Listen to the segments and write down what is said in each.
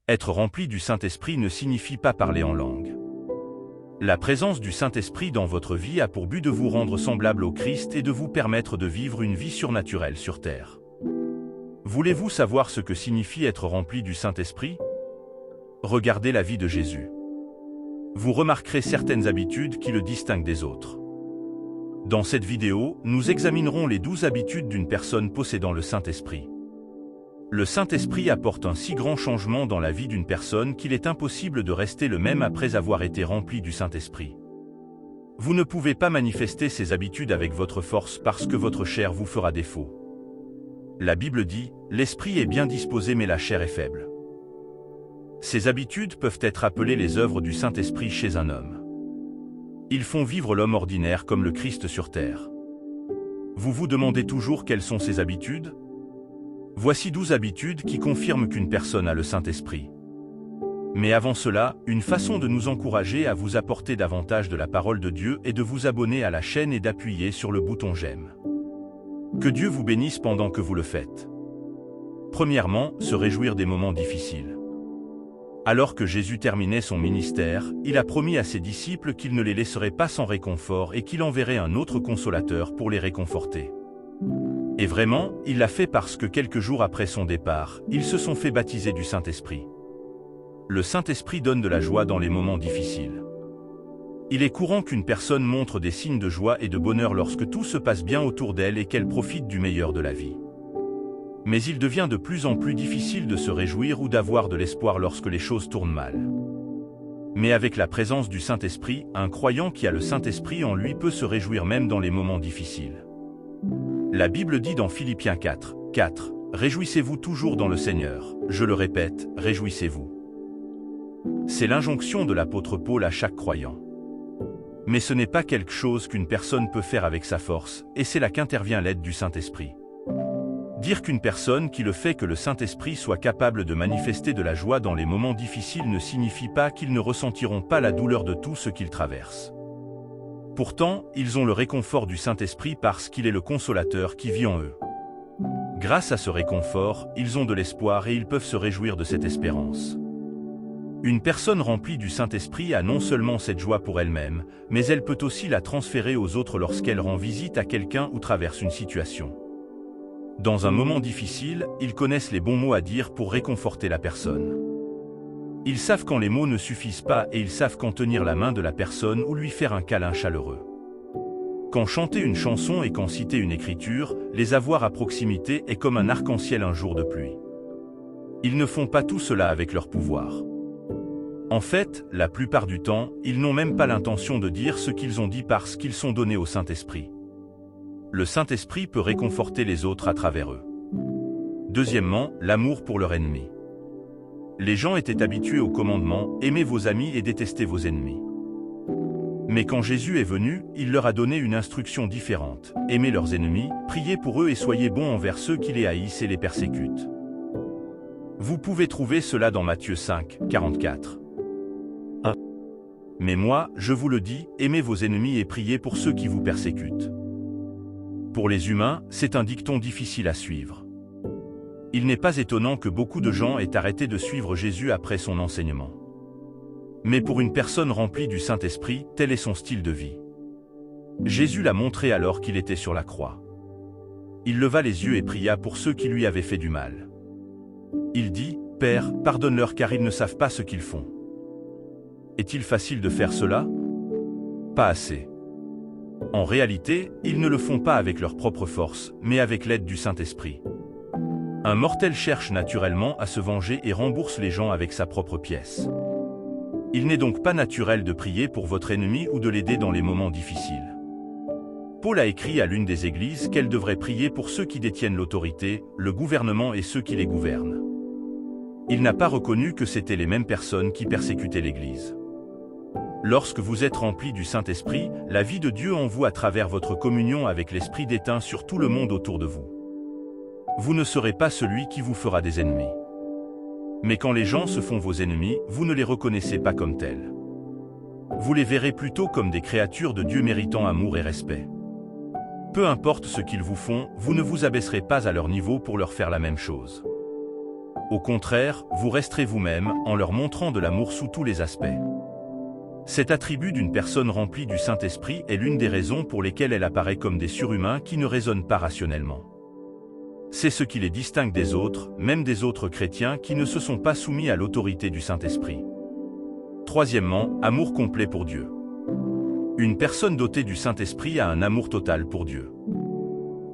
Être rempli du Saint-Esprit ne signifie pas parler en langue. La présence du Saint-Esprit dans votre vie a pour but de vous rendre semblable au Christ et de vous permettre de vivre une vie surnaturelle sur terre. Voulez-vous savoir ce que signifie être rempli du Saint-Esprit? Regardez la vie de Jésus. Vous remarquerez certaines habitudes qui le distinguent des autres. Dans cette vidéo, nous examinerons les 12 habitudes d'une personne possédant le Saint-Esprit. Le Saint-Esprit apporte un si grand changement dans la vie d'une personne qu'il est impossible de rester le même après avoir été rempli du Saint-Esprit. Vous ne pouvez pas manifester ces habitudes avec votre force parce que votre chair vous fera défaut. La Bible dit, « L'esprit est bien disposé mais la chair est faible ». Ces habitudes peuvent être appelées les œuvres du Saint-Esprit chez un homme. Ils font vivre l'homme ordinaire comme le Christ sur terre. Vous vous demandez toujours quelles sont ces habitudes? Voici 12 habitudes qui confirment qu'une personne a le Saint-Esprit. Mais avant cela, une façon de nous encourager à vous apporter davantage de la parole de Dieu est de vous abonner à la chaîne et d'appuyer sur le bouton j'aime. Que Dieu vous bénisse pendant que vous le faites. Premièrement, se réjouir des moments difficiles. Alors que Jésus terminait son ministère, il a promis à ses disciples qu'il ne les laisserait pas sans réconfort et qu'il enverrait un autre consolateur pour les réconforter. Et vraiment, il l'a fait parce que quelques jours après son départ, ils se sont fait baptiser du Saint-Esprit. Le Saint-Esprit donne de la joie dans les moments difficiles. Il est courant qu'une personne montre des signes de joie et de bonheur lorsque tout se passe bien autour d'elle et qu'elle profite du meilleur de la vie. Mais il devient de plus en plus difficile de se réjouir ou d'avoir de l'espoir lorsque les choses tournent mal. Mais avec la présence du Saint-Esprit, un croyant qui a le Saint-Esprit en lui peut se réjouir même dans les moments difficiles. La Bible dit dans Philippiens 4, « Réjouissez-vous toujours dans le Seigneur, je le répète, réjouissez-vous. » C'est l'injonction de l'apôtre Paul à chaque croyant. Mais ce n'est pas quelque chose qu'une personne peut faire avec sa force, et c'est là qu'intervient l'aide du Saint-Esprit. Dire qu'une personne qui le fait que le Saint-Esprit soit capable de manifester de la joie dans les moments difficiles ne signifie pas qu'ils ne ressentiront pas la douleur de tout ce qu'ils traversent. Pourtant, ils ont le réconfort du Saint-Esprit parce qu'il est le consolateur qui vit en eux. Grâce à ce réconfort, ils ont de l'espoir et ils peuvent se réjouir de cette espérance. Une personne remplie du Saint-Esprit a non seulement cette joie pour elle-même, mais elle peut aussi la transférer aux autres lorsqu'elle rend visite à quelqu'un ou traverse une situation. Dans un moment difficile, ils connaissent les bons mots à dire pour réconforter la personne. Ils savent quand les mots ne suffisent pas et ils savent quand tenir la main de la personne ou lui faire un câlin chaleureux. Quand chanter une chanson et quand citer une écriture, les avoir à proximité est comme un arc-en-ciel un jour de pluie. Ils ne font pas tout cela avec leur pouvoir. En fait, la plupart du temps, ils n'ont même pas l'intention de dire ce qu'ils ont dit parce qu'ils sont donnés au Saint-Esprit. Le Saint-Esprit peut réconforter les autres à travers eux. Deuxièmement, l'amour pour leur ennemi. Les gens étaient habitués au commandement « Aimez vos amis et détestez vos ennemis ». Mais quand Jésus est venu, il leur a donné une instruction différente. Aimez leurs ennemis, priez pour eux et soyez bons envers ceux qui les haïssent et les persécutent. Vous pouvez trouver cela dans Matthieu 5, 44. Mais moi, je vous le dis, aimez vos ennemis et priez pour ceux qui vous persécutent. Pour les humains, c'est un dicton difficile à suivre. Il n'est pas étonnant que beaucoup de gens aient arrêté de suivre Jésus après son enseignement. Mais pour une personne remplie du Saint-Esprit, tel est son style de vie. Jésus l'a montré alors qu'il était sur la croix. Il leva les yeux et pria pour ceux qui lui avaient fait du mal. Il dit, « Père, pardonne-leur car ils ne savent pas ce qu'ils font. » Est-il facile de faire cela? Pas assez. En réalité, ils ne le font pas avec leur propre force, mais avec l'aide du Saint-Esprit. Un mortel cherche naturellement à se venger et rembourse les gens avec sa propre pièce. Il n'est donc pas naturel de prier pour votre ennemi ou de l'aider dans les moments difficiles. Paul a écrit à l'une des églises qu'elle devrait prier pour ceux qui détiennent l'autorité, le gouvernement et ceux qui les gouvernent. Il n'a pas reconnu que c'étaient les mêmes personnes qui persécutaient l'Église. Lorsque vous êtes rempli du Saint-Esprit, la vie de Dieu en vous à travers votre communion avec l'Esprit déteint sur tout le monde autour de vous. Vous ne serez pas celui qui vous fera des ennemis. Mais quand les gens se font vos ennemis, vous ne les reconnaissez pas comme tels. Vous les verrez plutôt comme des créatures de Dieu méritant amour et respect. Peu importe ce qu'ils vous font, vous ne vous abaisserez pas à leur niveau pour leur faire la même chose. Au contraire, vous resterez vous-même en leur montrant de l'amour sous tous les aspects. Cet attribut d'une personne remplie du Saint-Esprit est l'une des raisons pour lesquelles elle apparaît comme des surhumains qui ne raisonnent pas rationnellement. C'est ce qui les distingue des autres, même des autres chrétiens qui ne se sont pas soumis à l'autorité du Saint-Esprit. Troisièmement, amour complet pour Dieu. Une personne dotée du Saint-Esprit a un amour total pour Dieu.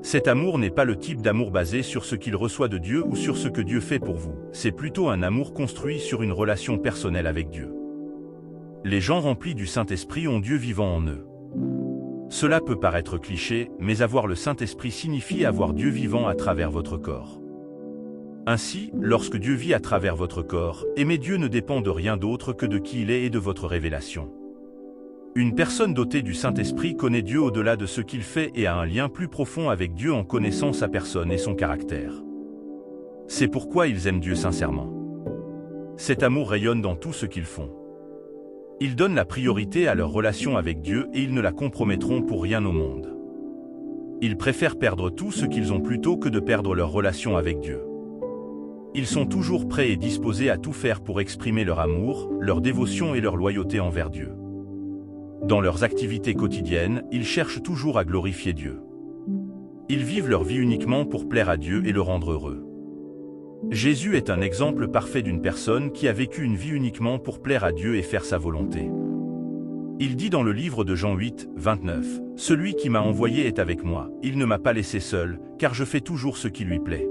Cet amour n'est pas le type d'amour basé sur ce qu'il reçoit de Dieu ou sur ce que Dieu fait pour vous, c'est plutôt un amour construit sur une relation personnelle avec Dieu. Les gens remplis du Saint-Esprit ont Dieu vivant en eux. Cela peut paraître cliché, mais avoir le Saint-Esprit signifie avoir Dieu vivant à travers votre corps. Ainsi, lorsque Dieu vit à travers votre corps, aimer Dieu ne dépend de rien d'autre que de qui il est et de votre révélation. Une personne dotée du Saint-Esprit connaît Dieu au-delà de ce qu'il fait et a un lien plus profond avec Dieu en connaissant sa personne et son caractère. C'est pourquoi ils aiment Dieu sincèrement. Cet amour rayonne dans tout ce qu'ils font. Ils donnent la priorité à leur relation avec Dieu et ils ne la compromettront pour rien au monde. Ils préfèrent perdre tout ce qu'ils ont plutôt que de perdre leur relation avec Dieu. Ils sont toujours prêts et disposés à tout faire pour exprimer leur amour, leur dévotion et leur loyauté envers Dieu. Dans leurs activités quotidiennes, ils cherchent toujours à glorifier Dieu. Ils vivent leur vie uniquement pour plaire à Dieu et le rendre heureux. Jésus est un exemple parfait d'une personne qui a vécu une vie uniquement pour plaire à Dieu et faire sa volonté. Il dit dans le livre de Jean 8, 29, « Celui qui m'a envoyé est avec moi, il ne m'a pas laissé seul, car je fais toujours ce qui lui plaît. »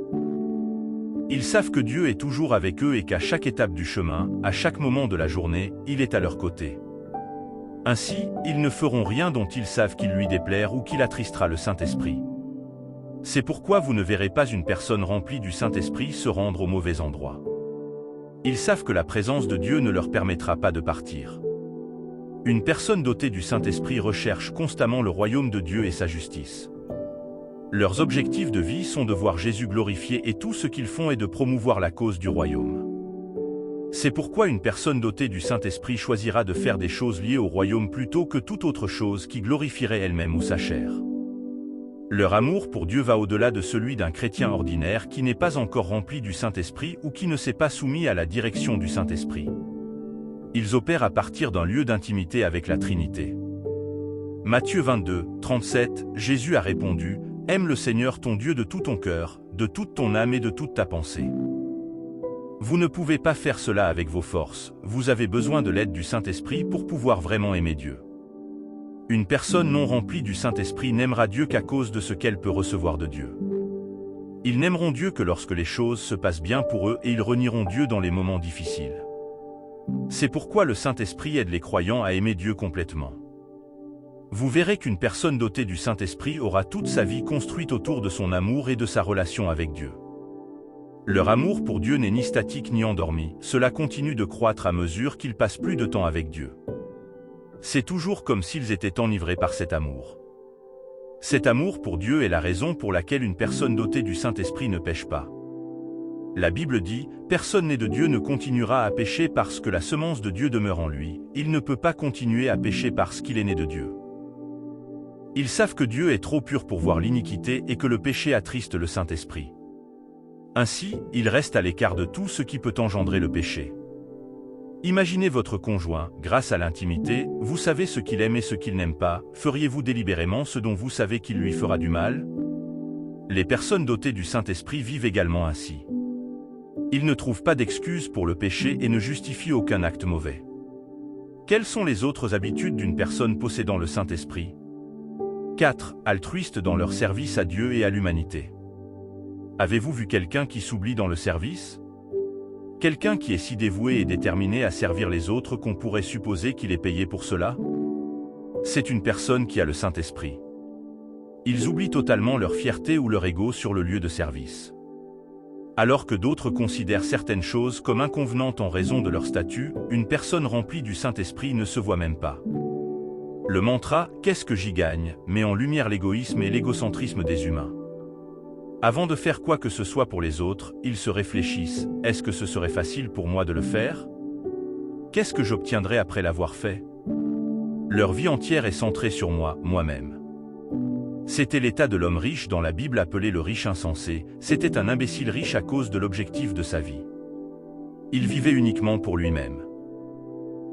Ils savent que Dieu est toujours avec eux et qu'à chaque étape du chemin, à chaque moment de la journée, il est à leur côté. Ainsi, ils ne feront rien dont ils savent qu'il lui déplaire ou qu'il attristera le Saint-Esprit. C'est pourquoi vous ne verrez pas une personne remplie du Saint-Esprit se rendre au mauvais endroit. Ils savent que la présence de Dieu ne leur permettra pas de partir. Une personne dotée du Saint-Esprit recherche constamment le royaume de Dieu et sa justice. Leurs objectifs de vie sont de voir Jésus glorifié et tout ce qu'ils font est de promouvoir la cause du royaume. C'est pourquoi une personne dotée du Saint-Esprit choisira de faire des choses liées au royaume plutôt que toute autre chose qui glorifierait elle-même ou sa chair. Leur amour pour Dieu va au-delà de celui d'un chrétien ordinaire qui n'est pas encore rempli du Saint-Esprit ou qui ne s'est pas soumis à la direction du Saint-Esprit. Ils opèrent à partir d'un lieu d'intimité avec la Trinité. Matthieu 22, 37, Jésus a répondu, « Aime le Seigneur ton Dieu de tout ton cœur, de toute ton âme et de toute ta pensée. » Vous ne pouvez pas faire cela avec vos forces, vous avez besoin de l'aide du Saint-Esprit pour pouvoir vraiment aimer Dieu. Une personne non remplie du Saint-Esprit n'aimera Dieu qu'à cause de ce qu'elle peut recevoir de Dieu. Ils n'aimeront Dieu que lorsque les choses se passent bien pour eux et ils renieront Dieu dans les moments difficiles. C'est pourquoi le Saint-Esprit aide les croyants à aimer Dieu complètement. Vous verrez qu'une personne dotée du Saint-Esprit aura toute sa vie construite autour de son amour et de sa relation avec Dieu. Leur amour pour Dieu n'est ni statique ni endormi, cela continue de croître à mesure qu'ils passent plus de temps avec Dieu. C'est toujours comme s'ils étaient enivrés par cet amour. Cet amour pour Dieu est la raison pour laquelle une personne dotée du Saint-Esprit ne pêche pas. La Bible dit, « Personne né de Dieu ne continuera à pécher parce que la semence de Dieu demeure en lui, il ne peut pas continuer à pécher parce qu'il est né de Dieu. » Ils savent que Dieu est trop pur pour voir l'iniquité et que le péché attriste le Saint-Esprit. Ainsi, ils restent à l'écart de tout ce qui peut engendrer le péché. Imaginez votre conjoint, grâce à l'intimité, vous savez ce qu'il aime et ce qu'il n'aime pas, feriez-vous délibérément ce dont vous savez qu'il lui fera du mal? Les personnes dotées du Saint-Esprit vivent également ainsi. Ils ne trouvent pas d'excuses pour le péché et ne justifient aucun acte mauvais. Quelles sont les autres habitudes d'une personne possédant le Saint-Esprit? 4. Altruistes dans leur service à Dieu et à l'humanité. Avez-vous vu quelqu'un qui s'oublie dans le service? Quelqu'un qui est si dévoué et déterminé à servir les autres qu'on pourrait supposer qu'il est payé pour cela? C'est une personne qui a le Saint-Esprit. Ils oublient totalement leur fierté ou leur ego sur le lieu de service. Alors que d'autres considèrent certaines choses comme inconvenantes en raison de leur statut, une personne remplie du Saint-Esprit ne se voit même pas. Le mantra « Qu'est-ce que j'y gagne ?» met en lumière l'égoïsme et l'égocentrisme des humains. Avant de faire quoi que ce soit pour les autres, ils se réfléchissent « Est-ce que ce serait facile pour moi de le faire? Qu'est-ce que j'obtiendrai après l'avoir fait ?» Leur vie entière est centrée sur moi, moi-même. C'était l'état de l'homme riche dans la Bible appelé le riche insensé, c'était un imbécile riche à cause de l'objectif de sa vie. Il vivait uniquement pour lui-même.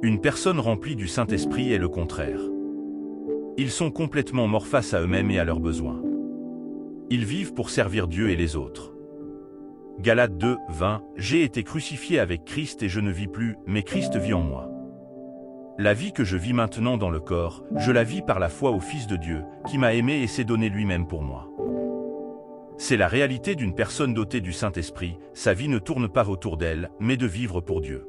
Une personne remplie du Saint-Esprit est le contraire. Ils sont complètement morts face à eux-mêmes et à leurs besoins. Ils vivent pour servir Dieu et les autres. Galates 2, 20 « J'ai été crucifié avec Christ et je ne vis plus, mais Christ vit en moi. La vie que je vis maintenant dans le corps, je la vis par la foi au Fils de Dieu, qui m'a aimé et s'est donné lui-même pour moi. » C'est la réalité d'une personne dotée du Saint-Esprit, sa vie ne tourne pas autour d'elle, mais de vivre pour Dieu.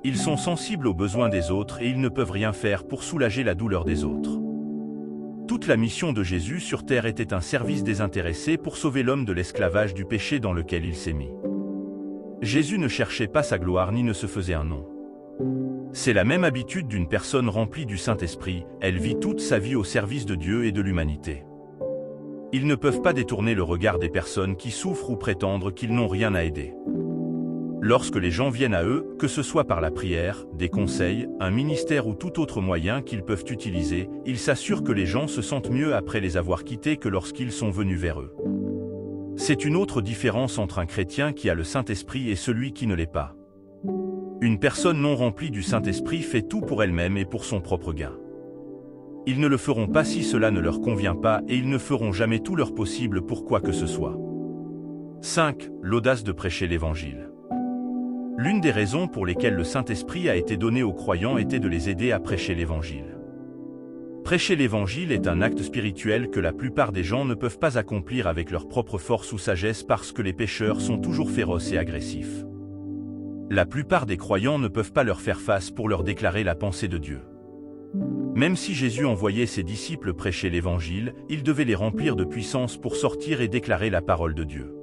Ils sont sensibles aux besoins des autres et ils ne peuvent rien faire pour soulager la douleur des autres. Toute la mission de Jésus sur terre était un service désintéressé pour sauver l'homme de l'esclavage du péché dans lequel il s'est mis. Jésus ne cherchait pas sa gloire ni ne se faisait un nom. C'est la même habitude d'une personne remplie du Saint-Esprit, elle vit toute sa vie au service de Dieu et de l'humanité. Ils ne peuvent pas détourner le regard des personnes qui souffrent ou prétendre qu'ils n'ont rien à aider. Lorsque les gens viennent à eux, que ce soit par la prière, des conseils, un ministère ou tout autre moyen qu'ils peuvent utiliser, ils s'assurent que les gens se sentent mieux après les avoir quittés que lorsqu'ils sont venus vers eux. C'est une autre différence entre un chrétien qui a le Saint-Esprit et celui qui ne l'est pas. Une personne non remplie du Saint-Esprit fait tout pour elle-même et pour son propre gain. Ils ne le feront pas si cela ne leur convient pas et ils ne feront jamais tout leur possible pour quoi que ce soit. 5. L'audace de prêcher l'Évangile. L'une des raisons pour lesquelles le Saint-Esprit a été donné aux croyants était de les aider à prêcher l'Évangile. Prêcher l'Évangile est un acte spirituel que la plupart des gens ne peuvent pas accomplir avec leur propre force ou sagesse parce que les pécheurs sont toujours féroces et agressifs. La plupart des croyants ne peuvent pas leur faire face pour leur déclarer la pensée de Dieu. Même si Jésus envoyait ses disciples prêcher l'Évangile, il devait les remplir de puissance pour sortir et déclarer la parole de Dieu.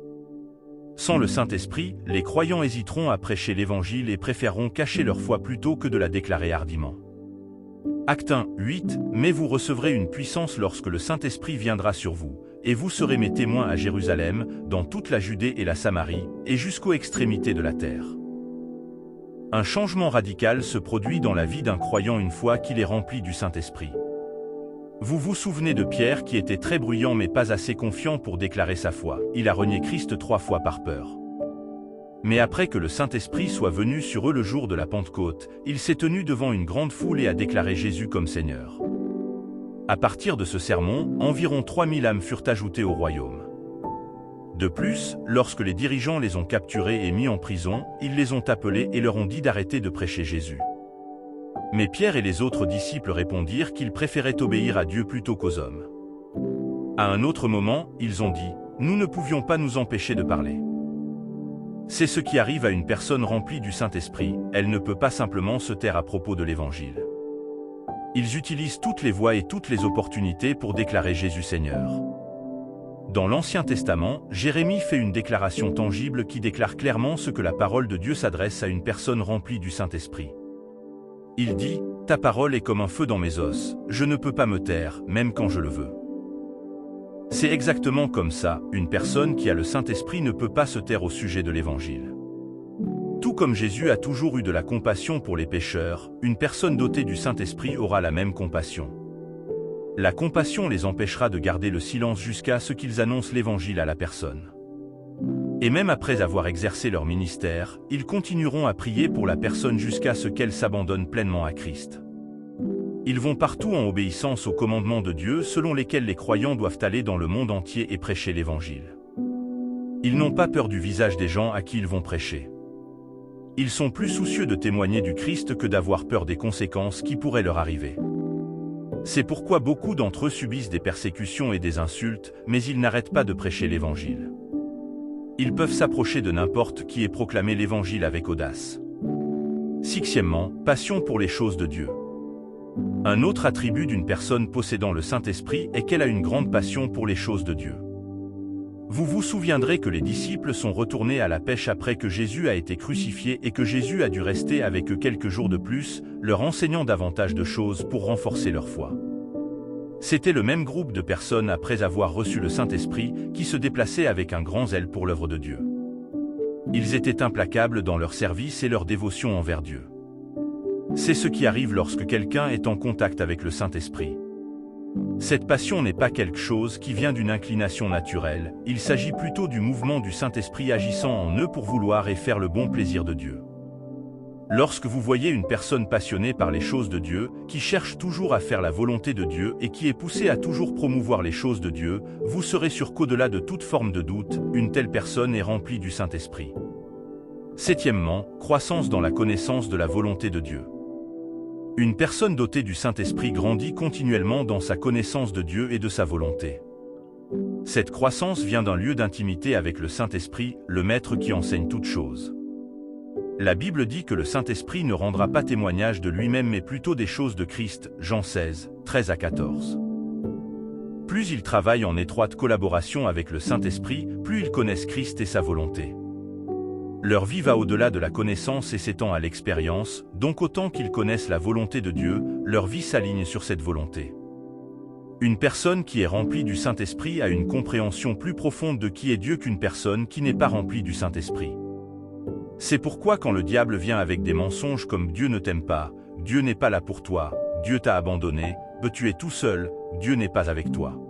Sans le Saint-Esprit, les croyants hésiteront à prêcher l'Évangile et préféreront cacher leur foi plutôt que de la déclarer hardiment. Actes 1, 8 « Mais vous recevrez une puissance lorsque le Saint-Esprit viendra sur vous, et vous serez mes témoins à Jérusalem, dans toute la Judée et la Samarie, et jusqu'aux extrémités de la terre. » Un changement radical se produit dans la vie d'un croyant une fois qu'il est rempli du Saint-Esprit. Vous vous souvenez de Pierre qui était très bruyant mais pas assez confiant pour déclarer sa foi. Il a renié Christ 3 fois par peur. Mais après que le Saint-Esprit soit venu sur eux le jour de la Pentecôte, il s'est tenu devant une grande foule et a déclaré Jésus comme Seigneur. À partir de ce sermon, environ 3000 âmes furent ajoutées au royaume. De plus, lorsque les dirigeants les ont capturés et mis en prison, ils les ont appelés et leur ont dit d'arrêter de prêcher Jésus. Mais Pierre et les autres disciples répondirent qu'ils préféraient obéir à Dieu plutôt qu'aux hommes. À un autre moment, ils ont dit « Nous ne pouvions pas nous empêcher de parler ». C'est ce qui arrive à une personne remplie du Saint-Esprit, elle ne peut pas simplement se taire à propos de l'Évangile. Ils utilisent toutes les voies et toutes les opportunités pour déclarer Jésus Seigneur. Dans l'Ancien Testament, Jérémie fait une déclaration tangible qui déclare clairement ce que la parole de Dieu s'adresse à une personne remplie du Saint-Esprit. Il dit « Ta parole est comme un feu dans mes os, je ne peux pas me taire, même quand je le veux. » C'est exactement comme ça, une personne qui a le Saint-Esprit ne peut pas se taire au sujet de l'Évangile. Tout comme Jésus a toujours eu de la compassion pour les pécheurs, une personne dotée du Saint-Esprit aura la même compassion. La compassion les empêchera de garder le silence jusqu'à ce qu'ils annoncent l'Évangile à la personne. Et même après avoir exercé leur ministère, ils continueront à prier pour la personne jusqu'à ce qu'elle s'abandonne pleinement à Christ. Ils vont partout en obéissance aux commandements de Dieu selon lesquels les croyants doivent aller dans le monde entier et prêcher l'Évangile. Ils n'ont pas peur du visage des gens à qui ils vont prêcher. Ils sont plus soucieux de témoigner du Christ que d'avoir peur des conséquences qui pourraient leur arriver. C'est pourquoi beaucoup d'entre eux subissent des persécutions et des insultes, mais ils n'arrêtent pas de prêcher l'Évangile. Ils peuvent s'approcher de n'importe qui et proclamer l'Évangile avec audace. 6. Passion pour les choses de Dieu. Un autre attribut d'une personne possédant le Saint-Esprit est qu'elle a une grande passion pour les choses de Dieu. Vous vous souviendrez que les disciples sont retournés à la pêche après que Jésus a été crucifié et que Jésus a dû rester avec eux quelques jours de plus, leur enseignant davantage de choses pour renforcer leur foi. C'était le même groupe de personnes après avoir reçu le Saint-Esprit qui se déplaçait avec un grand zèle pour l'œuvre de Dieu. Ils étaient implacables dans leur service et leur dévotion envers Dieu. C'est ce qui arrive lorsque quelqu'un est en contact avec le Saint-Esprit. Cette passion n'est pas quelque chose qui vient d'une inclination naturelle, il s'agit plutôt du mouvement du Saint-Esprit agissant en eux pour vouloir et faire le bon plaisir de Dieu. Lorsque vous voyez une personne passionnée par les choses de Dieu, qui cherche toujours à faire la volonté de Dieu et qui est poussée à toujours promouvoir les choses de Dieu, vous serez sûr qu'au-delà de toute forme de doute, une telle personne est remplie du Saint-Esprit. Septièmement, croissance dans la connaissance de la volonté de Dieu. Une personne dotée du Saint-Esprit grandit continuellement dans sa connaissance de Dieu et de sa volonté. Cette croissance vient d'un lieu d'intimité avec le Saint-Esprit, le Maître qui enseigne toutes choses. La Bible dit que le Saint-Esprit ne rendra pas témoignage de lui-même mais plutôt des choses de Christ, Jean 16, 13 à 14. Plus ils travaillent en étroite collaboration avec le Saint-Esprit, plus ils connaissent Christ et sa volonté. Leur vie va au-delà de la connaissance et s'étend à l'expérience, donc autant qu'ils connaissent la volonté de Dieu, leur vie s'aligne sur cette volonté. Une personne qui est remplie du Saint-Esprit a une compréhension plus profonde de qui est Dieu qu'une personne qui n'est pas remplie du Saint-Esprit. C'est pourquoi quand le diable vient avec des mensonges comme « Dieu ne t'aime pas »,« Dieu n'est pas là pour toi »,« Dieu t'a abandonné »,« Tu es tout seul »,« Dieu n'est pas avec toi ».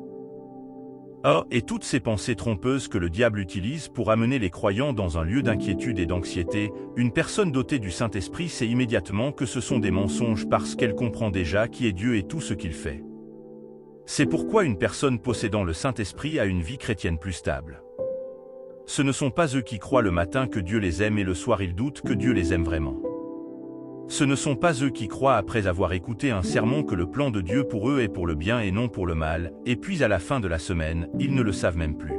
Et toutes ces pensées trompeuses que le diable utilise pour amener les croyants dans un lieu d'inquiétude et d'anxiété, une personne dotée du Saint-Esprit sait immédiatement que ce sont des mensonges parce qu'elle comprend déjà qui est Dieu et tout ce qu'il fait. C'est pourquoi une personne possédant le Saint-Esprit a une vie chrétienne plus stable. Ce ne sont pas eux qui croient le matin que Dieu les aime et le soir ils doutent que Dieu les aime vraiment. Ce ne sont pas eux qui croient après avoir écouté un sermon que le plan de Dieu pour eux est pour le bien et non pour le mal, et puis à la fin de la semaine, ils ne le savent même plus.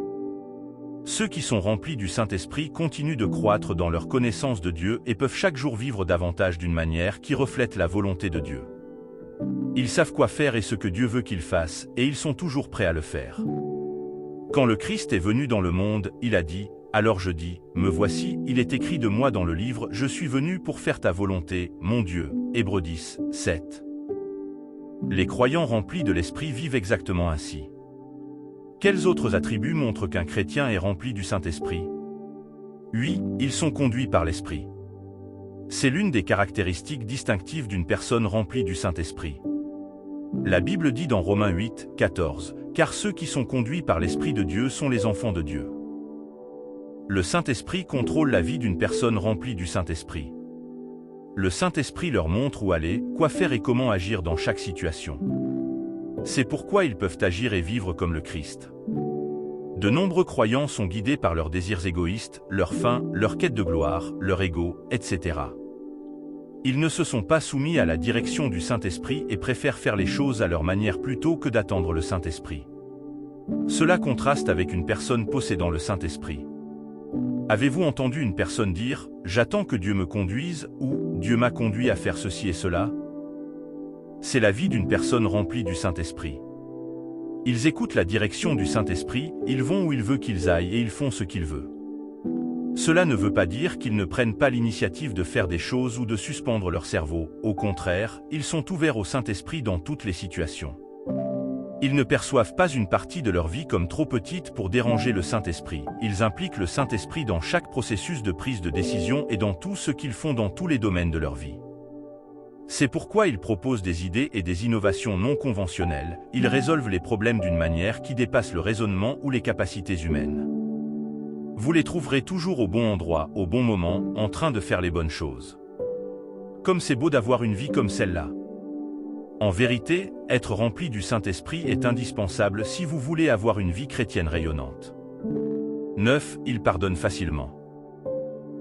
Ceux qui sont remplis du Saint-Esprit continuent de croître dans leur connaissance de Dieu et peuvent chaque jour vivre davantage d'une manière qui reflète la volonté de Dieu. Ils savent quoi faire et ce que Dieu veut qu'ils fassent, et ils sont toujours prêts à le faire. Quand le Christ est venu dans le monde, il a dit « Alors je dis, me voici, il est écrit de moi dans le livre, je suis venu pour faire ta volonté, mon Dieu. » Hébreux 10, 7. Les croyants remplis de l'Esprit vivent exactement ainsi. Quels autres attributs montrent qu'un chrétien est rempli du Saint-Esprit? Oui, ils sont conduits par l'Esprit. C'est l'une des caractéristiques distinctives d'une personne remplie du Saint-Esprit. La Bible dit dans Romains 8, 14, « Car ceux qui sont conduits par l'Esprit de Dieu sont les enfants de Dieu. » Le Saint-Esprit contrôle la vie d'une personne remplie du Saint-Esprit. Le Saint-Esprit leur montre où aller, quoi faire et comment agir dans chaque situation. C'est pourquoi ils peuvent agir et vivre comme le Christ. De nombreux croyants sont guidés par leurs désirs égoïstes, leurs fins, leur quête de gloire, leur ego, etc. Ils ne se sont pas soumis à la direction du Saint-Esprit et préfèrent faire les choses à leur manière plutôt que d'attendre le Saint-Esprit. Cela contraste avec une personne possédant le Saint-Esprit. Avez-vous entendu une personne dire « J'attends que Dieu me conduise » ou « Dieu m'a conduit à faire ceci et cela » ? C'est la vie d'une personne remplie du Saint-Esprit. Ils écoutent la direction du Saint-Esprit, ils vont où il veut qu'ils aillent et ils font ce qu'il veut. Cela ne veut pas dire qu'ils ne prennent pas l'initiative de faire des choses ou de suspendre leur cerveau, au contraire, ils sont ouverts au Saint-Esprit dans toutes les situations. Ils ne perçoivent pas une partie de leur vie comme trop petite pour déranger le Saint-Esprit, ils impliquent le Saint-Esprit dans chaque processus de prise de décision et dans tout ce qu'ils font dans tous les domaines de leur vie. C'est pourquoi ils proposent des idées et des innovations non conventionnelles, ils résolvent les problèmes d'une manière qui dépasse le raisonnement ou les capacités humaines. Vous les trouverez toujours au bon endroit, au bon moment, en train de faire les bonnes choses. Comme c'est beau d'avoir une vie comme celle-là. En vérité, être rempli du Saint-Esprit est indispensable si vous voulez avoir une vie chrétienne rayonnante. 9. Il pardonne facilement.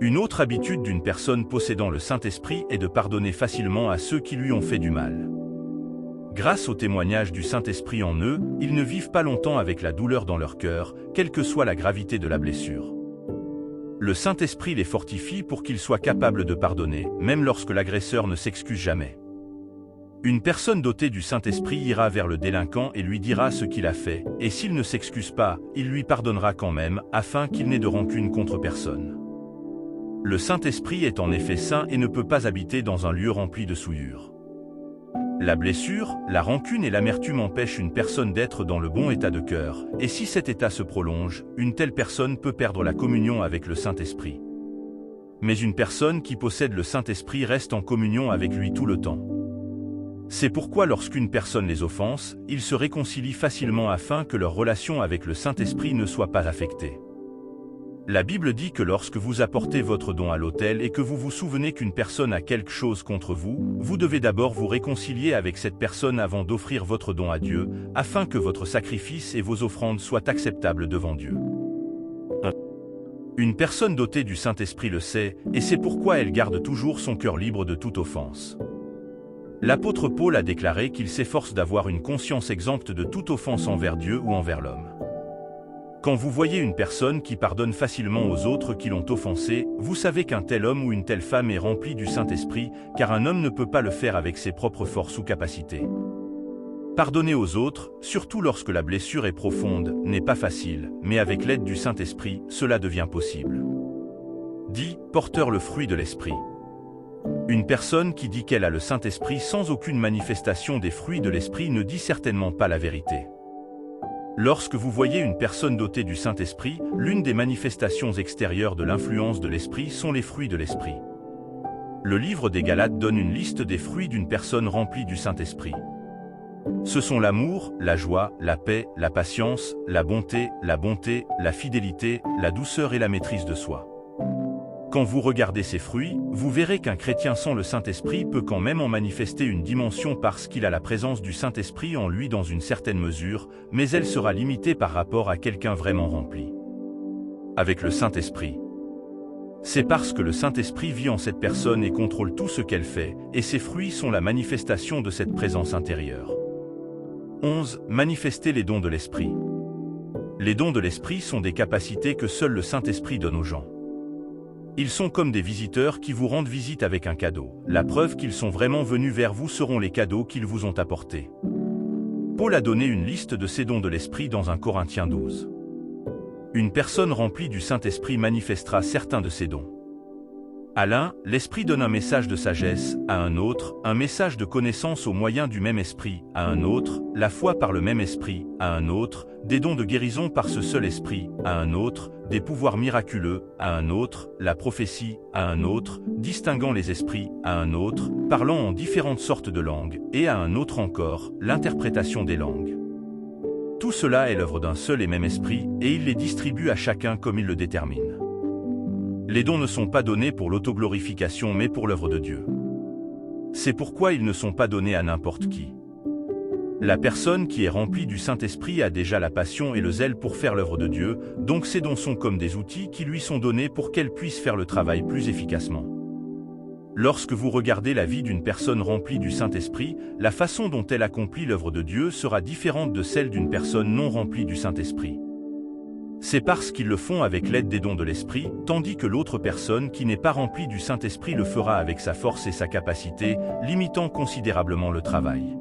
Une autre habitude d'une personne possédant le Saint-Esprit est de pardonner facilement à ceux qui lui ont fait du mal. Grâce au témoignage du Saint-Esprit en eux, ils ne vivent pas longtemps avec la douleur dans leur cœur, quelle que soit la gravité de la blessure. Le Saint-Esprit les fortifie pour qu'ils soient capables de pardonner, même lorsque l'agresseur ne s'excuse jamais. Une personne dotée du Saint-Esprit ira vers le délinquant et lui dira ce qu'il a fait, et s'il ne s'excuse pas, il lui pardonnera quand même, afin qu'il n'ait de rancune contre personne. Le Saint-Esprit est en effet saint et ne peut pas habiter dans un lieu rempli de souillure. La blessure, la rancune et l'amertume empêchent une personne d'être dans le bon état de cœur, et si cet état se prolonge, une telle personne peut perdre la communion avec le Saint-Esprit. Mais une personne qui possède le Saint-Esprit reste en communion avec lui tout le temps. C'est pourquoi lorsqu'une personne les offense, ils se réconcilient facilement afin que leur relation avec le Saint-Esprit ne soit pas affectée. La Bible dit que lorsque vous apportez votre don à l'autel et que vous vous souvenez qu'une personne a quelque chose contre vous, vous devez d'abord vous réconcilier avec cette personne avant d'offrir votre don à Dieu, afin que votre sacrifice et vos offrandes soient acceptables devant Dieu. Une personne dotée du Saint-Esprit le sait, et c'est pourquoi elle garde toujours son cœur libre de toute offense. L'apôtre Paul a déclaré qu'il s'efforce d'avoir une conscience exempte de toute offense envers Dieu ou envers l'homme. Quand vous voyez une personne qui pardonne facilement aux autres qui l'ont offensé, vous savez qu'un tel homme ou une telle femme est rempli du Saint-Esprit, car un homme ne peut pas le faire avec ses propres forces ou capacités. Pardonner aux autres, surtout lorsque la blessure est profonde, n'est pas facile, mais avec l'aide du Saint-Esprit, cela devient possible. Dit, porteur le fruit de l'Esprit. Une personne qui dit qu'elle a le Saint-Esprit sans aucune manifestation des fruits de l'Esprit ne dit certainement pas la vérité. Lorsque vous voyez une personne dotée du Saint-Esprit, l'une des manifestations extérieures de l'influence de l'Esprit sont les fruits de l'Esprit. Le livre des Galates donne une liste des fruits d'une personne remplie du Saint-Esprit. Ce sont l'amour, la joie, la paix, la patience, la bonté, la fidélité, la douceur et la maîtrise de soi. Quand vous regardez ces fruits, vous verrez qu'un chrétien sans le Saint-Esprit peut quand même en manifester une dimension parce qu'il a la présence du Saint-Esprit en lui dans une certaine mesure, mais elle sera limitée par rapport à quelqu'un vraiment rempli. Avec le Saint-Esprit. C'est parce que le Saint-Esprit vit en cette personne et contrôle tout ce qu'elle fait, et ces fruits sont la manifestation de cette présence intérieure. 11. Manifester les dons de l'Esprit. Les dons de l'Esprit sont des capacités que seul le Saint-Esprit donne aux gens. Ils sont comme des visiteurs qui vous rendent visite avec un cadeau. La preuve qu'ils sont vraiment venus vers vous seront les cadeaux qu'ils vous ont apportés. Paul a donné une liste de ces dons de l'Esprit dans 1 Corinthiens 12. Une personne remplie du Saint-Esprit manifestera certains de ces dons. À l'un, l'Esprit donne un message de sagesse, à un autre, un message de connaissance au moyen du même Esprit, à un autre, la foi par le même Esprit, à un autre, des dons de guérison par ce seul Esprit, à un autre, des pouvoirs miraculeux, à un autre, la prophétie, à un autre, distinguant les esprits, à un autre, parlant en différentes sortes de langues, et à un autre encore, l'interprétation des langues. Tout cela est l'œuvre d'un seul et même Esprit, et il les distribue à chacun comme il le détermine. Les dons ne sont pas donnés pour l'autoglorification mais pour l'œuvre de Dieu. C'est pourquoi ils ne sont pas donnés à n'importe qui. La personne qui est remplie du Saint-Esprit a déjà la passion et le zèle pour faire l'œuvre de Dieu, donc ces dons sont comme des outils qui lui sont donnés pour qu'elle puisse faire le travail plus efficacement. Lorsque vous regardez la vie d'une personne remplie du Saint-Esprit, la façon dont elle accomplit l'œuvre de Dieu sera différente de celle d'une personne non remplie du Saint-Esprit. C'est parce qu'ils le font avec l'aide des dons de l'Esprit, tandis que l'autre personne qui n'est pas remplie du Saint-Esprit le fera avec sa force et sa capacité, limitant considérablement le travail.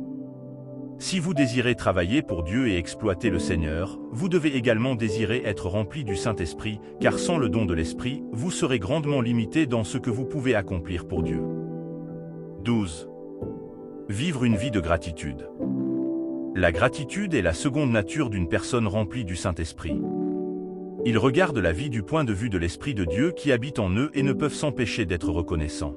Si vous désirez travailler pour Dieu et exploiter le Seigneur, vous devez également désirer être rempli du Saint-Esprit, car sans le don de l'Esprit, vous serez grandement limité dans ce que vous pouvez accomplir pour Dieu. 12. Vivre une vie de gratitude. La gratitude est la seconde nature d'une personne remplie du Saint-Esprit. Ils regardent la vie du point de vue de l'Esprit de Dieu qui habite en eux et ne peuvent s'empêcher d'être reconnaissants.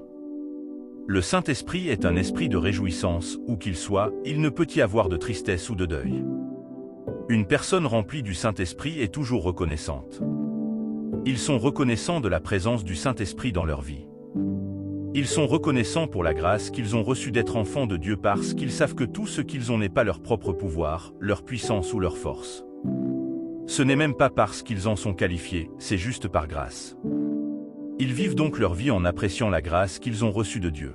Le Saint-Esprit est un esprit de réjouissance, où qu'il soit, il ne peut y avoir de tristesse ou de deuil. Une personne remplie du Saint-Esprit est toujours reconnaissante. Ils sont reconnaissants de la présence du Saint-Esprit dans leur vie. Ils sont reconnaissants pour la grâce qu'ils ont reçue d'être enfants de Dieu parce qu'ils savent que tout ce qu'ils ont n'est pas leur propre pouvoir, leur puissance ou leur force. Ce n'est même pas parce qu'ils en sont qualifiés, c'est juste par grâce. Ils vivent donc leur vie en appréciant la grâce qu'ils ont reçue de Dieu.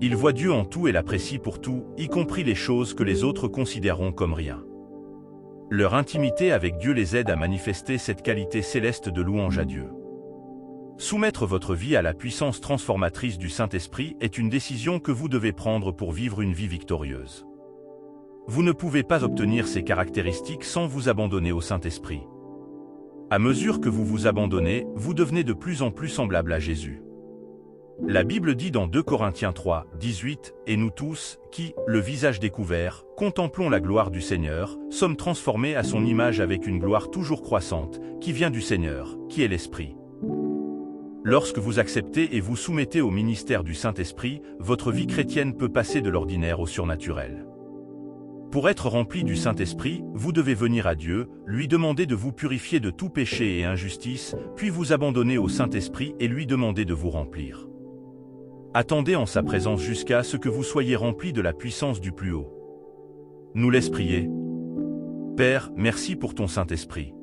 Ils voient Dieu en tout et l'apprécient pour tout, y compris les choses que les autres considéreront comme rien. Leur intimité avec Dieu les aide à manifester cette qualité céleste de louange à Dieu. Soumettre votre vie à la puissance transformatrice du Saint-Esprit est une décision que vous devez prendre pour vivre une vie victorieuse. Vous ne pouvez pas obtenir ces caractéristiques sans vous abandonner au Saint-Esprit. À mesure que vous vous abandonnez, vous devenez de plus en plus semblable à Jésus. La Bible dit dans 2 Corinthiens 3, 18, « Et nous tous, qui, le visage découvert, contemplons la gloire du Seigneur, sommes transformés à son image avec une gloire toujours croissante, qui vient du Seigneur, qui est l'Esprit. » Lorsque vous acceptez et vous soumettez au ministère du Saint-Esprit, votre vie chrétienne peut passer de l'ordinaire au surnaturel. Pour être rempli du Saint-Esprit, vous devez venir à Dieu, lui demander de vous purifier de tout péché et injustice, puis vous abandonner au Saint-Esprit et lui demander de vous remplir. Attendez en sa présence jusqu'à ce que vous soyez remplis de la puissance du plus haut. Nous laisse prier. Père, merci pour ton Saint-Esprit.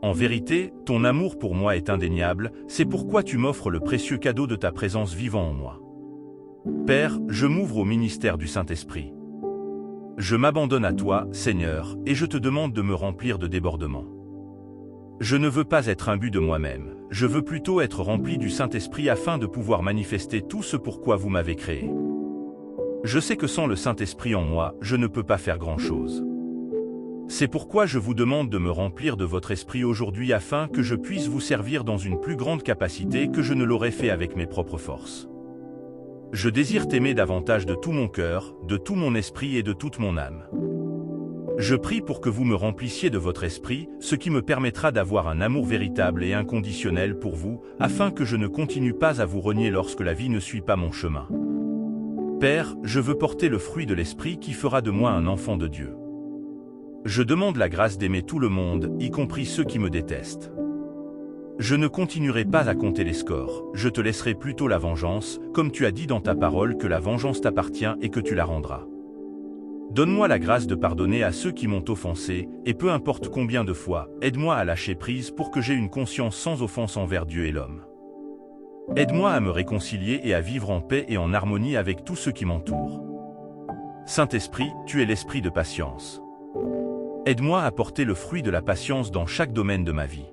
En vérité, ton amour pour moi est indéniable, c'est pourquoi tu m'offres le précieux cadeau de ta présence vivant en moi. Père, je m'ouvre au ministère du Saint-Esprit. Je m'abandonne à toi, Seigneur, et je te demande de me remplir de débordements. Je ne veux pas être imbu de moi-même, je veux plutôt être rempli du Saint-Esprit afin de pouvoir manifester tout ce pourquoi vous m'avez créé. Je sais que sans le Saint-Esprit en moi, je ne peux pas faire grand-chose. C'est pourquoi je vous demande de me remplir de votre esprit aujourd'hui afin que je puisse vous servir dans une plus grande capacité que je ne l'aurais fait avec mes propres forces. Je désire t'aimer davantage de tout mon cœur, de tout mon esprit et de toute mon âme. Je prie pour que vous me remplissiez de votre esprit, ce qui me permettra d'avoir un amour véritable et inconditionnel pour vous, afin que je ne continue pas à vous renier lorsque la vie ne suit pas mon chemin. Père, je veux porter le fruit de l'esprit qui fera de moi un enfant de Dieu. Je demande la grâce d'aimer tout le monde, y compris ceux qui me détestent. Je ne continuerai pas à compter les scores, je te laisserai plutôt la vengeance, comme tu as dit dans ta parole que la vengeance t'appartient et que tu la rendras. Donne-moi la grâce de pardonner à ceux qui m'ont offensé, et peu importe combien de fois, aide-moi à lâcher prise pour que j'aie une conscience sans offense envers Dieu et l'homme. Aide-moi à me réconcilier et à vivre en paix et en harmonie avec tous ceux qui m'entourent. Saint-Esprit, tu es l'esprit de patience. Aide-moi à porter le fruit de la patience dans chaque domaine de ma vie.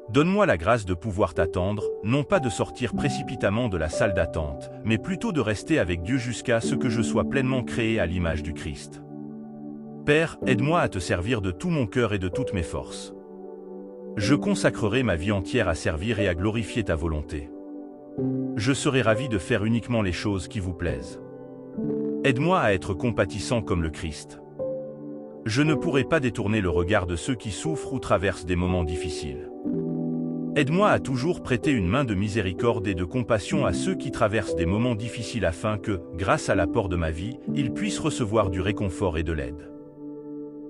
Donne-moi la grâce de pouvoir t'attendre, non pas de sortir précipitamment de la salle d'attente, mais plutôt de rester avec Dieu jusqu'à ce que je sois pleinement créé à l'image du Christ. Père, aide-moi à te servir de tout mon cœur et de toutes mes forces. Je consacrerai ma vie entière à servir et à glorifier ta volonté. Je serai ravi de faire uniquement les choses qui vous plaisent. Aide-moi à être compatissant comme le Christ. Je ne pourrai pas détourner le regard de ceux qui souffrent ou traversent des moments difficiles. Aide-moi à toujours prêter une main de miséricorde et de compassion à ceux qui traversent des moments difficiles afin que, grâce à l'apport de ma vie, ils puissent recevoir du réconfort et de l'aide.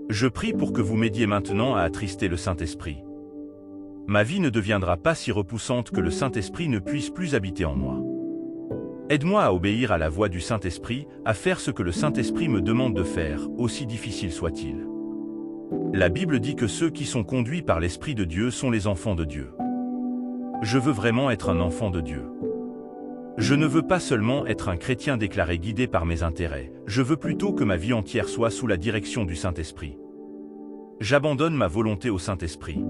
Je prie pour que vous m'aidiez maintenant à attrister le Saint-Esprit. Ma vie ne deviendra pas si repoussante que le Saint-Esprit ne puisse plus habiter en moi. Aide-moi à obéir à la voix du Saint-Esprit, à faire ce que le Saint-Esprit me demande de faire, aussi difficile soit-il. La Bible dit que ceux qui sont conduits par l'Esprit de Dieu sont les enfants de Dieu. Je veux vraiment être un enfant de Dieu. Je ne veux pas seulement être un chrétien déclaré guidé par mes intérêts, je veux plutôt que ma vie entière soit sous la direction du Saint-Esprit. J'abandonne ma volonté au Saint-Esprit.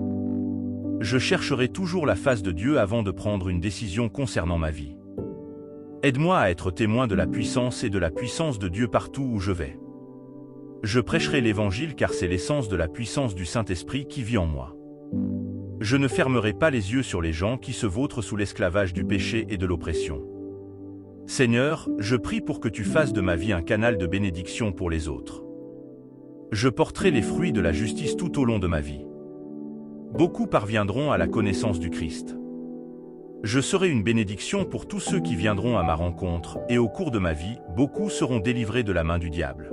Je chercherai toujours la face de Dieu avant de prendre une décision concernant ma vie. Aide-moi à être témoin de la puissance et de la puissance de Dieu partout où je vais. Je prêcherai l'Évangile car c'est l'essence de la puissance du Saint-Esprit qui vit en moi. Je ne fermerai pas les yeux sur les gens qui se vautrent sous l'esclavage du péché et de l'oppression. Seigneur, je prie pour que tu fasses de ma vie un canal de bénédiction pour les autres. Je porterai les fruits de la justice tout au long de ma vie. Beaucoup parviendront à la connaissance du Christ. Je serai une bénédiction pour tous ceux qui viendront à ma rencontre, et au cours de ma vie, beaucoup seront délivrés de la main du diable.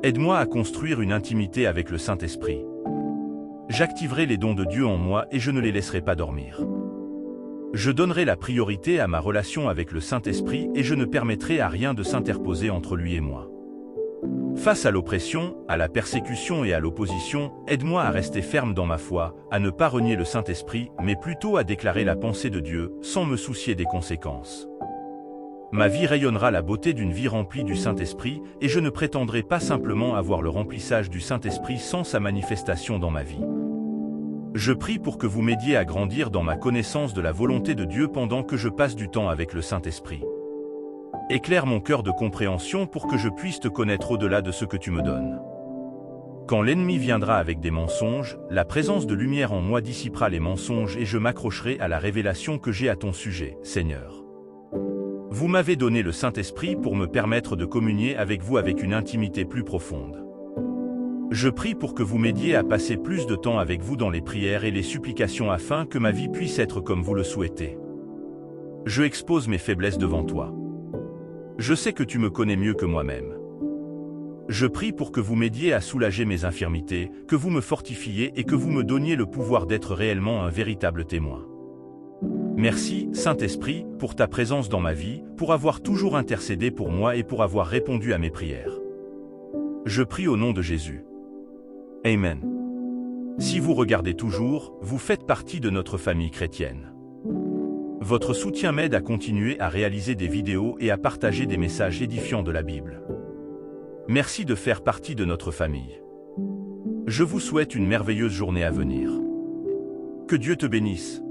Aide-moi à construire une intimité avec le Saint-Esprit. J'activerai les dons de Dieu en moi et je ne les laisserai pas dormir. Je donnerai la priorité à ma relation avec le Saint-Esprit et je ne permettrai à rien de s'interposer entre lui et moi. Face à l'oppression, à la persécution et à l'opposition, aide-moi à rester ferme dans ma foi, à ne pas renier le Saint-Esprit, mais plutôt à déclarer la pensée de Dieu, sans me soucier des conséquences. Ma vie rayonnera la beauté d'une vie remplie du Saint-Esprit, et je ne prétendrai pas simplement avoir le remplissage du Saint-Esprit sans sa manifestation dans ma vie. Je prie pour que vous m'aidiez à grandir dans ma connaissance de la volonté de Dieu pendant que je passe du temps avec le Saint-Esprit. Éclaire mon cœur de compréhension pour que je puisse te connaître au-delà de ce que tu me donnes. Quand l'ennemi viendra avec des mensonges, la présence de lumière en moi dissipera les mensonges et je m'accrocherai à la révélation que j'ai à ton sujet, Seigneur. Vous m'avez donné le Saint-Esprit pour me permettre de communier avec vous avec une intimité plus profonde. Je prie pour que vous m'aidiez à passer plus de temps avec vous dans les prières et les supplications afin que ma vie puisse être comme vous le souhaitez. Je expose mes faiblesses devant toi. Je sais que tu me connais mieux que moi-même. Je prie pour que vous m'aidiez à soulager mes infirmités, que vous me fortifiez et que vous me donniez le pouvoir d'être réellement un véritable témoin. Merci, Saint-Esprit, pour ta présence dans ma vie, pour avoir toujours intercédé pour moi et pour avoir répondu à mes prières. Je prie au nom de Jésus. Amen. Si vous regardez toujours, vous faites partie de notre famille chrétienne. Votre soutien m'aide à continuer à réaliser des vidéos et à partager des messages édifiants de la Bible. Merci de faire partie de notre famille. Je vous souhaite une merveilleuse journée à venir. Que Dieu te bénisse.